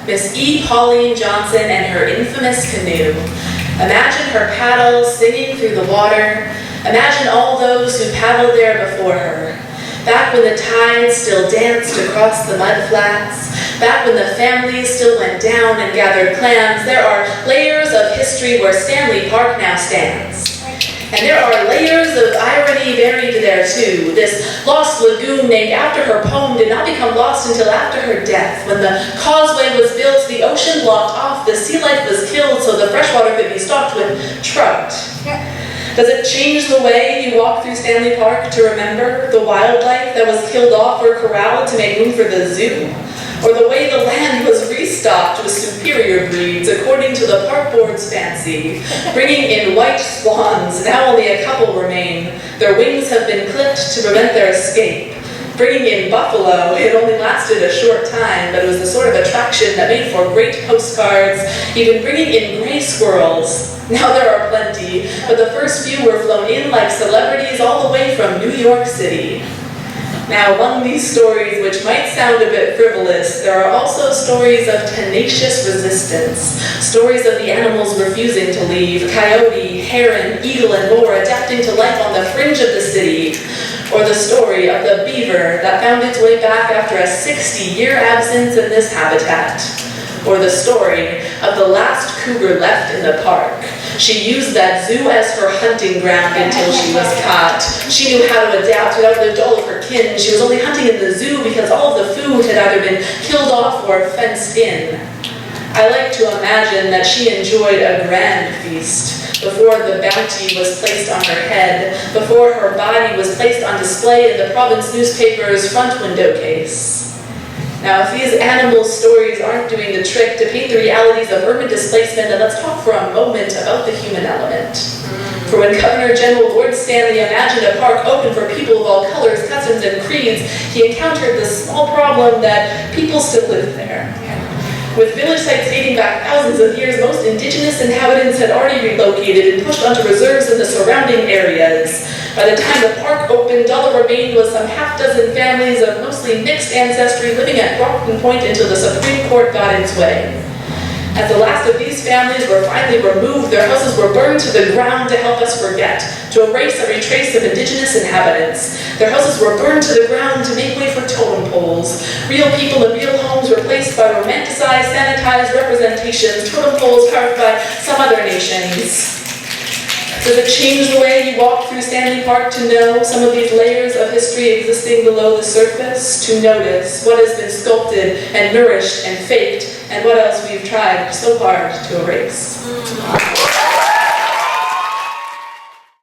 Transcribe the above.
Miss E. Pauline Johnson and her infamous canoe. Imagine her paddles singing through the water. Imagine all those who paddled there before her. Back when the tide still danced across the mud flats, back when the families still went down and gathered clams, there are layers of history where Stanley Park now stands. And there are layers of irony buried there too. This lost lagoon named after her poem did not become lost until after her death. When the causeway was built, the ocean blocked off, the sea life was killed so the freshwater could be stocked with trout. Does it change the way you walk through Stanley Park to remember the wildlife that was killed off or corralled to make room for the zoo? Or the way the land was restocked with superior breeds according to the park board's fancy, bringing in white swans, now only a couple remain. Their wings have been clipped to prevent their escape. Bringing in buffalo, it only lasted a short time, but it was the sort of attraction that made for great postcards, even bringing in gray squirrels. Now there are plenty, but the first few were flown in like celebrities all the way from New York City. Now, among these stories, which might sound a bit frivolous, there are also stories of tenacious resistance, stories of the animals refusing to leave, coyote, heron, eagle, and more adapting to life on the fringe of the city, or the story of the beaver that found its way back after a 60-year absence in this habitat, or the story of the last cougar left in the park. She used that zoo as her hunting ground until she was caught. She knew how to adapt to outlive all of her kin. She was only hunting in the zoo because all of the food had either been killed off or fenced in. I like to imagine that she enjoyed a grand feast before the bounty was placed on her head, before her body was placed on display in the province newspaper's front window case. Now, if these animal stories aren't doing the trick to paint the realities of urban displacement, then let's talk for a moment about the human element. For when Governor General Lord Stanley imagined a park open for people of all colors, customs, and creeds, he encountered the small problem that people still live there. With village sites dating back thousands of years, most indigenous inhabitants had already relocated and pushed onto reserves in the surrounding areas. By the time the park opened, all that remained was some half-dozen families of mostly mixed ancestry living at Brockton Point until the Supreme Court got its way. As the last of these families were finally removed, their houses were burned to the ground to help us forget, to erase every trace of indigenous inhabitants. Their houses were burned to the ground to make way for totem poles. Real people in real homes replaced by romanticized, sanitized representations, totem poles carved by some other nations. Does it change the way you walk through Stanley Park to know some of these layers of history existing below the surface? To notice what has been sculpted and nourished and faked, and what else we've tried so hard to erase?